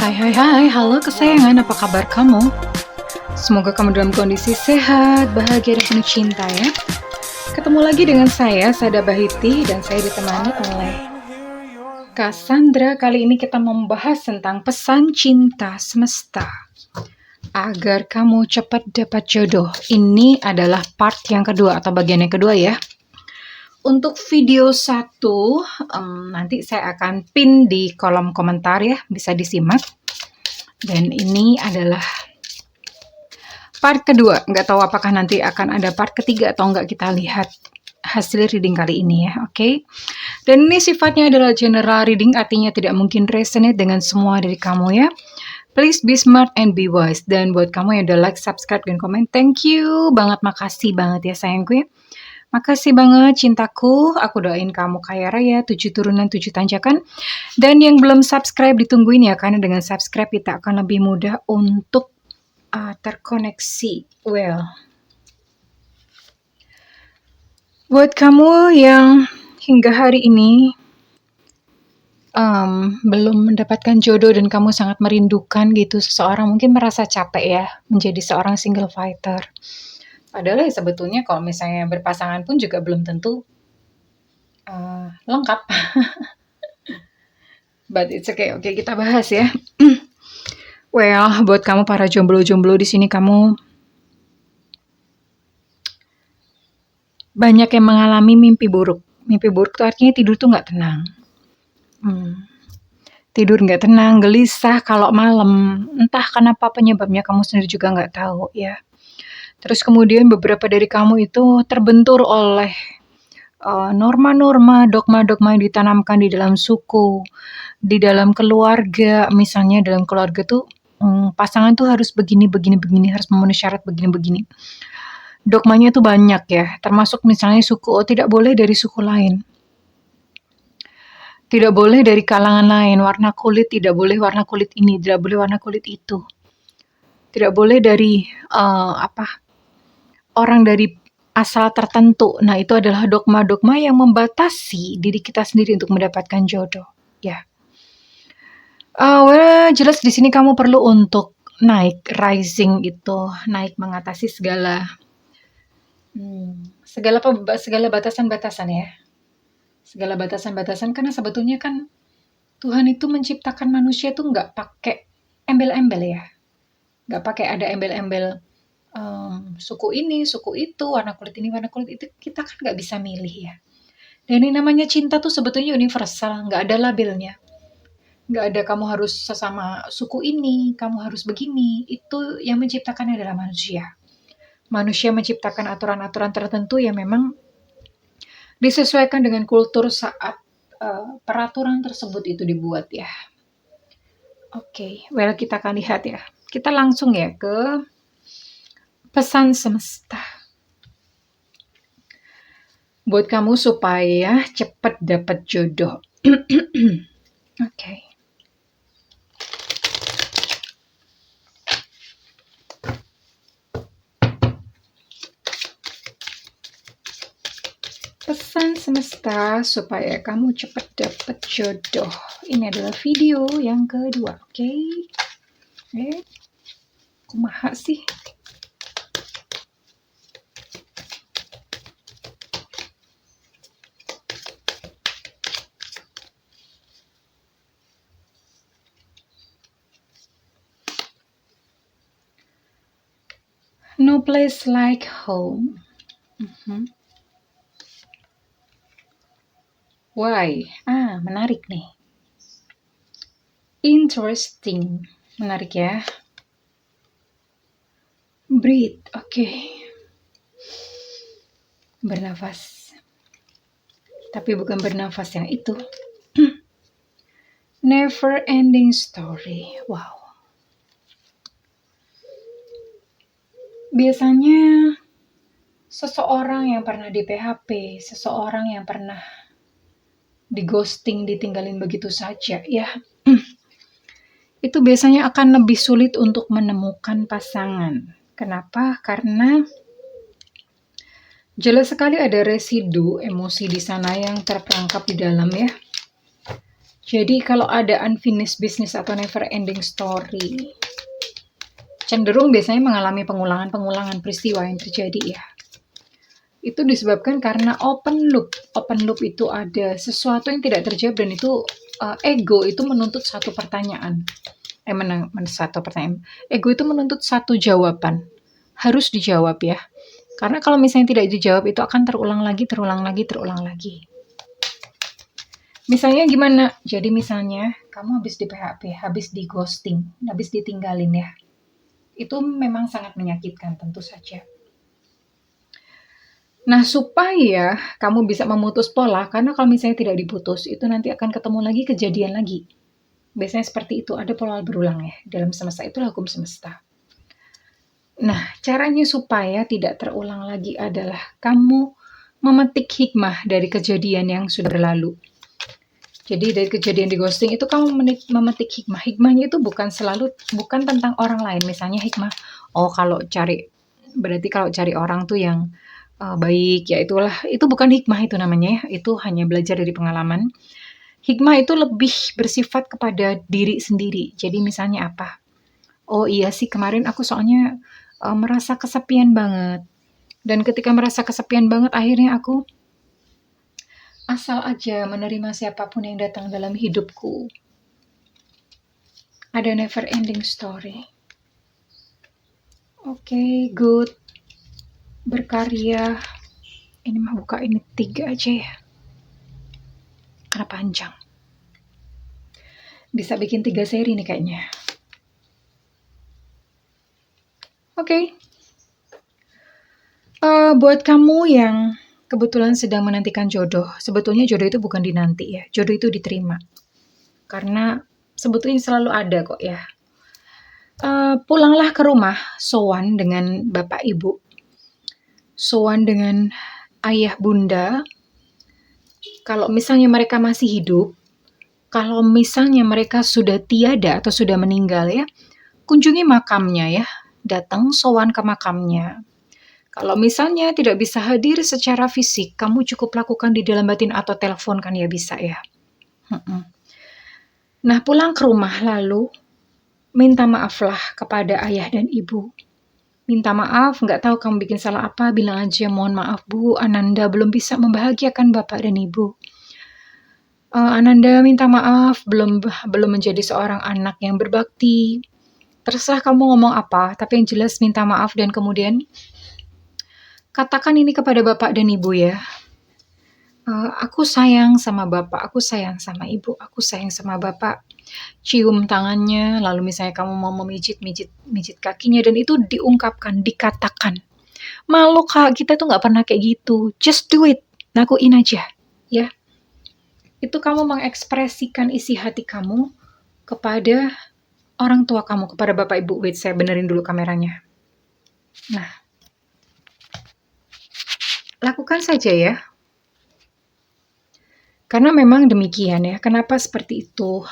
Hai, halo kesayangan, apa kabar kamu? Semoga kamu dalam kondisi sehat, bahagia, dan penuh cinta ya. Ketemu lagi dengan saya, Sada Bahiti, dan saya ditemani oleh Cassandra. Kali ini kita membahas tentang pesan cinta semesta. Agar kamu cepat dapat jodoh. Ini adalah part yang kedua atau bagian yang kedua ya. Untuk video 1, nanti saya akan pin di kolom komentar ya, bisa disimak. Dan ini adalah part kedua. Nggak tahu apakah nanti akan ada part ketiga atau enggak, kita lihat hasil reading kali ini ya, oke? Dan ini sifatnya adalah general reading, artinya tidak mungkin resonate dengan semua dari kamu ya. Please be smart and be wise. Dan buat kamu yang udah like, subscribe, dan komen, thank you banget, makasih banget ya sayangku ya. Makasih banget cintaku, aku doain kamu kaya raya, 7 turunan 7 tanjakan. Dan yang belum subscribe ditungguin ya, karena dengan subscribe kita akan lebih mudah untuk terkoneksi. Well, buat kamu yang hingga hari ini belum mendapatkan jodoh dan kamu sangat merindukan gitu seseorang, mungkin merasa capek ya menjadi seorang single fighter. Padahal ya sebetulnya kalau misalnya berpasangan pun juga belum tentu lengkap. But it's okay. Oke, kita bahas ya. Well, buat kamu para jomblo-jomblo di sini, kamu banyak yang mengalami mimpi buruk. Mimpi buruk itu artinya tidur tuh nggak tenang. Tidur nggak tenang, gelisah kalau malam. Entah kenapa penyebabnya kamu sendiri juga nggak tahu ya. Terus kemudian beberapa dari kamu itu terbentur oleh norma-norma, dogma-dogma yang ditanamkan di dalam suku, di dalam keluarga. Misalnya dalam keluarga tuh pasangan tuh harus begini, harus memenuhi syarat begini. Dogmanya tuh banyak ya, termasuk misalnya suku, tidak boleh dari suku lain. Tidak boleh dari kalangan lain, warna kulit tidak boleh warna kulit ini, tidak boleh warna kulit itu. Tidak boleh dari orang dari asal tertentu. Nah, itu adalah dogma-dogma yang membatasi diri kita sendiri untuk mendapatkan jodoh, ya. Jelas di sini kamu perlu untuk naik, rising itu, naik mengatasi segala batasan-batasan ya. Segala batasan-batasan, karena sebetulnya kan Tuhan itu menciptakan manusia itu nggak pakai embel-embel ya. Nggak pakai ada embel-embel suku ini, suku itu, warna kulit ini, warna kulit itu. Kita kan nggak bisa milih ya. Dan ini namanya cinta tuh sebetulnya universal, nggak ada labelnya. Nggak ada kamu harus sesama suku ini, kamu harus begini. Itu yang menciptakan adalah manusia. Manusia menciptakan aturan-aturan tertentu yang memang disesuaikan dengan kultur saat peraturan tersebut itu dibuat ya. Oke, well kita akan lihat ya. Kita langsung ya ke pesan semesta. Buat kamu supaya cepat dapat jodoh. Oke. Pesan semesta supaya kamu cepat dapat jodoh. Ini adalah video yang kedua, oke? Kumaha sih? No place like home. Why? Menarik nih. Interesting. Menarik ya. Breathe. Oke. Bernafas. Tapi bukan bernafas yang itu. Never ending story. Wow. Biasanya seseorang yang pernah di PHP, seseorang yang pernah di ghosting, ditinggalin begitu saja ya, itu biasanya akan lebih sulit untuk menemukan pasangan. Kenapa? Karena jelas sekali ada residu emosi di sana yang terperangkap di dalam ya. Jadi kalau ada unfinished business atau never ending story, cenderung biasanya mengalami pengulangan-pengulangan peristiwa yang terjadi ya. Itu disebabkan karena open loop. Open loop itu ada sesuatu yang tidak terjawab dan itu ego itu menuntut satu pertanyaan. Satu pertanyaan. Ego itu menuntut satu jawaban. Harus dijawab ya. Karena kalau misalnya tidak dijawab itu akan terulang lagi, terulang lagi, terulang lagi. Misalnya gimana? Jadi misalnya kamu habis di PHP, habis di ghosting, habis ditinggalin ya. Itu memang sangat menyakitkan tentu saja. Nah, supaya kamu bisa memutus pola, karena kalau misalnya tidak diputus, itu nanti akan ketemu lagi, kejadian lagi. Biasanya seperti itu, ada pola berulang ya. Dalam semesta itulah hukum semesta. Nah, caranya supaya tidak terulang lagi adalah kamu memetik hikmah dari kejadian yang sudah berlalu. Jadi dari kejadian di ghosting itu kamu memetik hikmah. Hikmahnya itu bukan tentang orang lain. Misalnya hikmah, berarti kalau cari orang tuh yang baik, ya itulah, itu bukan hikmah itu namanya ya, itu hanya belajar dari pengalaman. Hikmah itu lebih bersifat kepada diri sendiri. Jadi misalnya apa? Oh iya sih, kemarin aku soalnya merasa kesepian banget. Dan ketika merasa kesepian banget, akhirnya aku asal aja menerima siapapun yang datang dalam hidupku. Ada never ending story. Oke, good. Berkarya. Ini mah buka ini 3 aja ya. Karena panjang. Bisa bikin 3 seri nih kayaknya. Oke. Buat kamu yang kebetulan sedang menantikan jodoh, sebetulnya jodoh itu bukan dinanti ya. Jodoh itu diterima. Karena sebetulnya selalu ada kok ya. Pulanglah ke rumah, sowan dengan bapak ibu. Sowan dengan ayah bunda. Kalau misalnya mereka masih hidup, kalau misalnya mereka sudah tiada atau sudah meninggal ya, kunjungi makamnya ya, datang sowan ke makamnya. Kalau misalnya tidak bisa hadir secara fisik, kamu cukup lakukan di dalam batin atau telepon kan ya bisa ya. Nah, pulang ke rumah lalu minta maaflah kepada ayah dan ibu. Minta maaf, nggak tahu kamu bikin salah apa, bilang aja mohon maaf Bu, Ananda belum bisa membahagiakan Bapak dan Ibu. Ananda minta maaf, belum menjadi seorang anak yang berbakti. Terserah kamu ngomong apa, tapi yang jelas minta maaf dan kemudian katakan ini kepada Bapak dan Ibu ya. Aku sayang sama Bapak, aku sayang sama Ibu, aku sayang sama Bapak. Cium tangannya, lalu misalnya kamu mau memijit kakinya, dan itu diungkapkan, dikatakan. Malu Kak, kita tuh nggak pernah kayak gitu. Just do it, lakuin aja, ya. Itu kamu mengekspresikan isi hati kamu kepada orang tua kamu, kepada Bapak Ibu. Wait, saya benerin dulu kameranya. Nah, lakukan saja ya. Karena memang demikian ya. Kenapa seperti itu?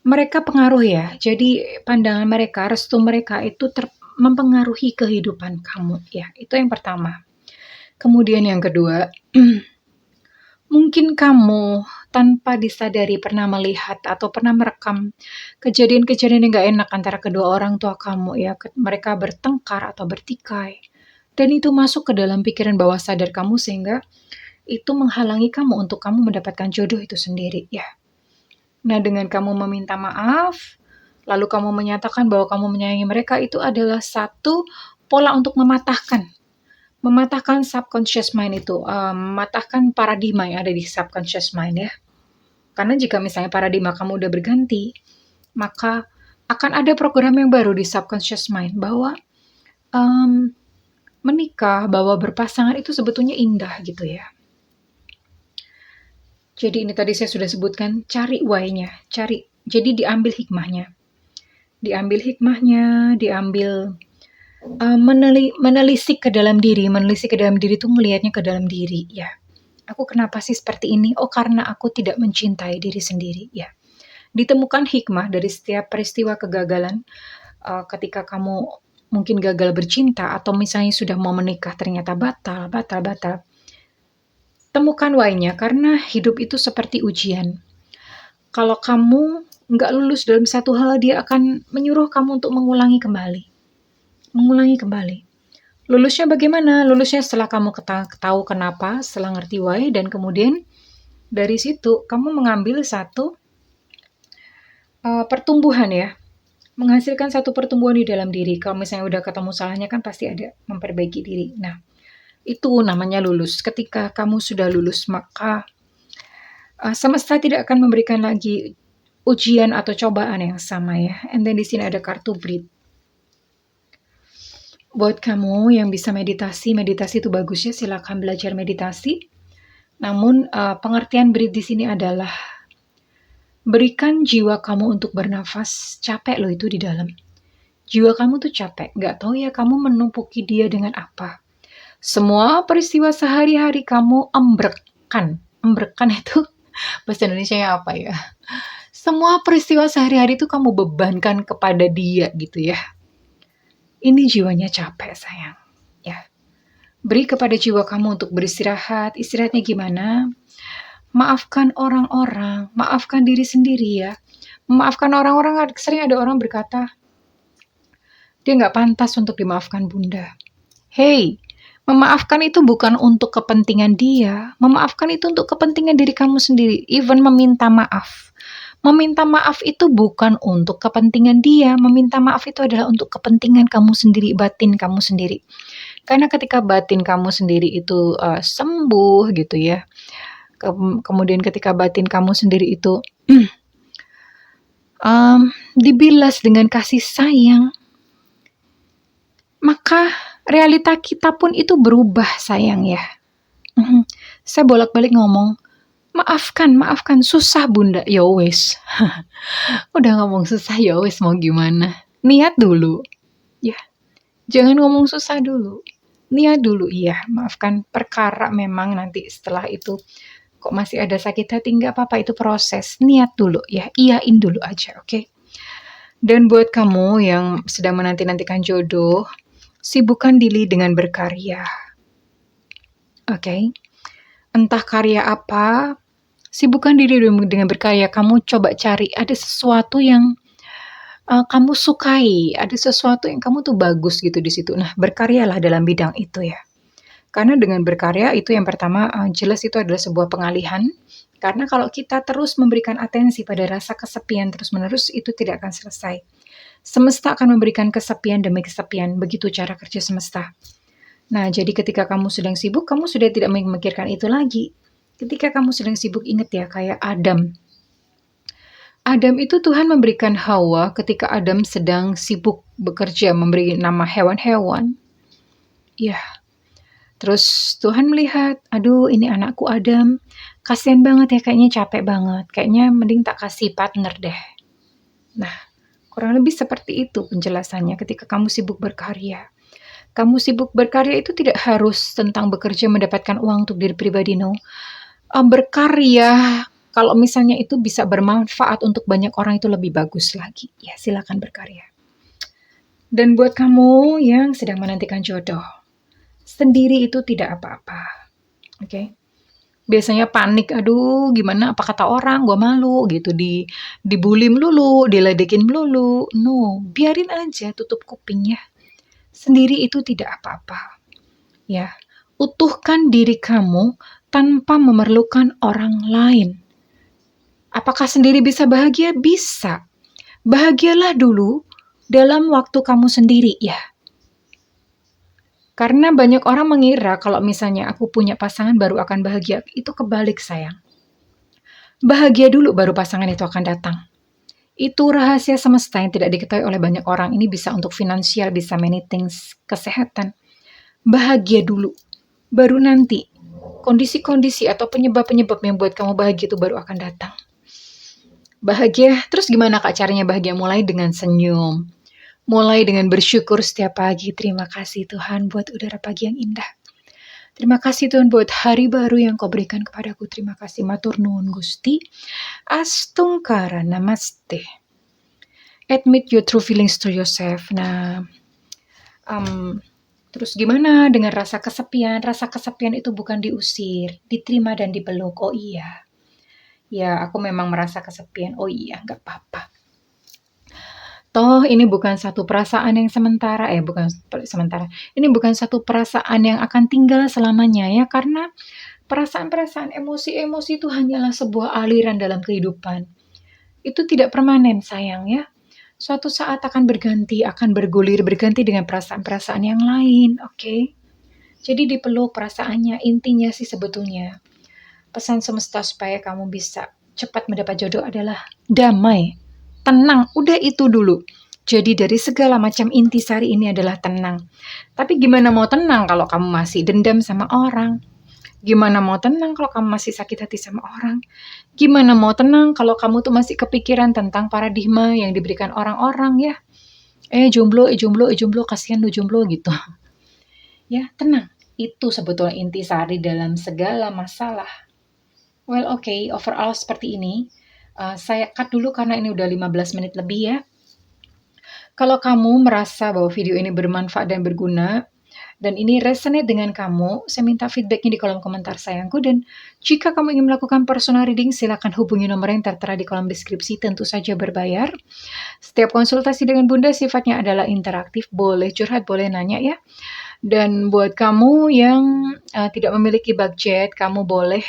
Mereka pengaruh ya. Jadi pandangan mereka, restu mereka itu mempengaruhi kehidupan kamu ya. Itu yang pertama. Kemudian yang kedua, mungkin kamu tanpa disadari pernah melihat atau pernah merekam kejadian-kejadian yang gak enak antara kedua orang tua kamu ya. Mereka bertengkar atau bertikai. Dan itu masuk ke dalam pikiran bawah sadar kamu sehingga itu menghalangi kamu untuk kamu mendapatkan jodoh itu sendiri ya. Nah, dengan kamu meminta maaf, lalu kamu menyatakan bahwa kamu menyayangi mereka, itu adalah satu pola untuk mematahkan subconscious mind itu, mematahkan paradigma yang ada di subconscious mind ya. Karena jika misalnya paradigma kamu udah berganti, maka akan ada program yang baru di subconscious mind bahwa menikah, bahwa berpasangan itu sebetulnya indah gitu ya. Jadi ini tadi saya sudah sebutkan, cari why-nya, jadi diambil hikmahnya. Menelisik ke dalam diri itu melihatnya ke dalam diri ya. Aku kenapa sih seperti ini? Oh, karena aku tidak mencintai diri sendiri ya. Ditemukan hikmah dari setiap peristiwa kegagalan, ketika kamu mungkin gagal bercinta atau misalnya sudah mau menikah ternyata batal. Temukan why-nya, karena hidup itu seperti ujian. Kalau kamu nggak lulus dalam satu hal, dia akan menyuruh kamu untuk mengulangi kembali. Mengulangi kembali. Lulusnya bagaimana? Lulusnya setelah kamu tahu kenapa, setelah ngerti why, dan kemudian dari situ kamu mengambil satu pertumbuhan ya. Menghasilkan satu pertumbuhan di dalam diri. Kalau misalnya udah ketemu salahnya kan pasti ada memperbaiki diri. Nah, itu namanya lulus. Ketika kamu sudah lulus, maka semesta tidak akan memberikan lagi ujian atau cobaan yang sama ya. And then di sini ada kartu breathe. Buat kamu yang bisa meditasi itu bagus ya, silakan belajar meditasi. Namun pengertian breathe di sini adalah berikan jiwa kamu untuk bernafas. Capek loh itu di dalam. Jiwa kamu tuh capek, nggak tahu ya kamu menumpuki dia dengan apa. Semua peristiwa sehari-hari kamu embrekkan. Embrekkan itu bahasa Indonesianya apa ya? Semua peristiwa sehari-hari itu kamu bebankan kepada dia gitu ya. Ini jiwanya capek sayang. Ya. Beri kepada jiwa kamu untuk beristirahat. Istirahatnya gimana? Maafkan orang-orang, maafkan diri sendiri ya. Memaafkan orang-orang, sering ada orang berkata, dia nggak pantas untuk dimaafkan bunda. Hey, memaafkan itu bukan untuk kepentingan dia. Memaafkan itu untuk kepentingan diri kamu sendiri. Even meminta maaf. Meminta maaf itu bukan untuk kepentingan dia. Meminta maaf itu adalah untuk kepentingan kamu sendiri, batin kamu sendiri. Karena ketika batin kamu sendiri itu sembuh gitu ya. Kemudian ketika batin kamu sendiri itu dibilas dengan kasih sayang, maka realita kita pun itu berubah sayang ya. Saya bolak-balik ngomong, maafkan, susah bunda, ya wes. Udah ngomong susah ya wes mau gimana. Niat dulu, ya. Jangan ngomong susah dulu. Niat dulu, iya. Maafkan perkara memang nanti setelah itu kok masih ada sakit hati, nggak apa-apa, itu proses. Niat dulu ya, iyain dulu aja, oke? Dan buat kamu yang sedang menanti-nantikan jodoh, sibukkan diri dengan berkarya. Oke? Entah karya apa, sibukkan diri dengan berkarya. Kamu coba cari ada sesuatu yang kamu sukai, ada sesuatu yang kamu tuh bagus gitu di situ. Nah, berkaryalah dalam bidang itu ya. Karena dengan berkarya itu yang pertama jelas itu adalah sebuah pengalihan. Karena kalau kita terus memberikan atensi pada rasa kesepian terus-menerus, itu tidak akan selesai. Semesta akan memberikan kesepian demi kesepian, begitu cara kerja semesta. Nah, jadi ketika kamu sedang sibuk, kamu sudah tidak memikirkan itu lagi. Ketika kamu sedang sibuk, ingat ya, kayak Adam. Adam itu Tuhan memberikan Hawa ketika Adam sedang sibuk bekerja, memberi nama hewan-hewan. Ya, terus Tuhan melihat, aduh ini anakku Adam, kasihan banget ya, kayaknya capek banget, kayaknya mending tak kasih partner deh. Nah, kurang lebih seperti itu penjelasannya ketika kamu sibuk berkarya. Kamu sibuk berkarya itu tidak harus tentang bekerja mendapatkan uang untuk diri pribadi, no. Berkarya, kalau misalnya itu bisa bermanfaat untuk banyak orang, itu lebih bagus lagi. Ya, silakan berkarya. Dan buat kamu yang sedang menantikan jodoh, sendiri itu tidak apa-apa. Oke? Biasanya panik, aduh gimana apa kata orang, gue malu gitu, dibully melulu, diledekin melulu. No, biarin aja, tutup kuping ya. Sendiri itu tidak apa-apa. Ya, utuhkan diri kamu tanpa memerlukan orang lain. Apakah sendiri bisa bahagia? Bisa. Bahagialah dulu dalam waktu kamu sendiri ya. Karena banyak orang mengira kalau misalnya aku punya pasangan baru akan bahagia. Itu kebalik sayang. Bahagia dulu baru pasangan itu akan datang. Itu rahasia semesta yang tidak diketahui oleh banyak orang. Ini bisa untuk finansial, bisa many things, kesehatan. Bahagia dulu. Baru nanti kondisi-kondisi atau penyebab-penyebab yang buat kamu bahagia itu baru akan datang. Bahagia, terus gimana Kak caranya bahagia? Mulai dengan senyum. Mulai dengan bersyukur setiap pagi. Terima kasih Tuhan buat udara pagi yang indah. Terima kasih Tuhan buat hari baru yang kau berikan kepadaku. Terima kasih matur nuwun Gusti. Astungkara namaste. Admit your true feelings to yourself. Nah, Terus gimana dengan rasa kesepian? Rasa kesepian itu bukan diusir, diterima dan dipeluk. Oh iya, ya aku memang merasa kesepian. Oh iya, nggak apa-apa. Toh ini bukan satu perasaan yang sementara, bukan sementara. Ini bukan satu perasaan yang akan tinggal selamanya ya, karena perasaan-perasaan emosi-emosi itu hanyalah sebuah aliran dalam kehidupan. Itu tidak permanen sayang ya. Suatu saat akan berganti, akan bergulir, berganti dengan perasaan-perasaan yang lain, oke? Jadi dipeluk perasaannya, intinya sih sebetulnya. Pesan semesta supaya kamu bisa cepat mendapat jodoh adalah damai, tenang, udah itu dulu. Jadi dari segala macam intisari ini adalah tenang. Tapi gimana mau tenang kalau kamu masih dendam sama orang? Gimana mau tenang kalau kamu masih sakit hati sama orang? Gimana mau tenang kalau kamu tuh masih kepikiran tentang paradigma yang diberikan orang-orang ya? Jomblo, jomblo, jomblo, kasihan lu jomblo gitu. Ya, tenang. Itu sebetulnya intisari dalam segala masalah. Well, okay, overall seperti ini. Saya cut dulu karena ini udah 15 menit lebih ya. Kalau kamu merasa bahwa video ini bermanfaat dan berguna, dan ini resonate dengan kamu, saya minta feedbacknya di kolom komentar sayangku. Dan jika kamu ingin melakukan personal reading, silakan hubungi nomor yang tertera di kolom deskripsi, tentu saja berbayar. Setiap konsultasi dengan Bunda sifatnya adalah interaktif, boleh curhat, boleh nanya ya. Dan buat kamu yang tidak memiliki budget, kamu boleh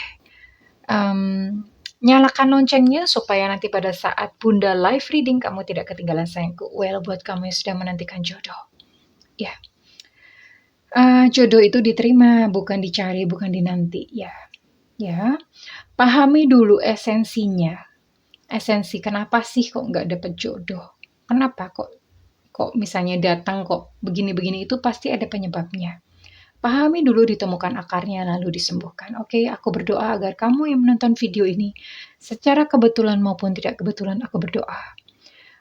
nyalakan loncengnya supaya nanti pada saat Bunda live reading kamu tidak ketinggalan sayangku. Well, buat kamu yang sudah menantikan jodoh. Ya. Jodoh itu diterima, bukan dicari, bukan dinanti. Ya. Pahami dulu esensinya. Esensi kenapa sih kok nggak dapet jodoh? Kenapa kok misalnya datang kok begini-begini, itu pasti ada penyebabnya. Pahami dulu, ditemukan akarnya, lalu disembuhkan. Oke, aku berdoa agar kamu yang menonton video ini, secara kebetulan maupun tidak kebetulan, aku berdoa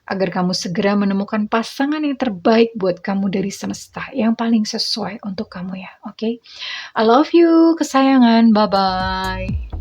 agar kamu segera menemukan pasangan yang terbaik buat kamu dari semesta, yang paling sesuai untuk kamu ya. Oke, I love you, kesayangan. Bye-bye.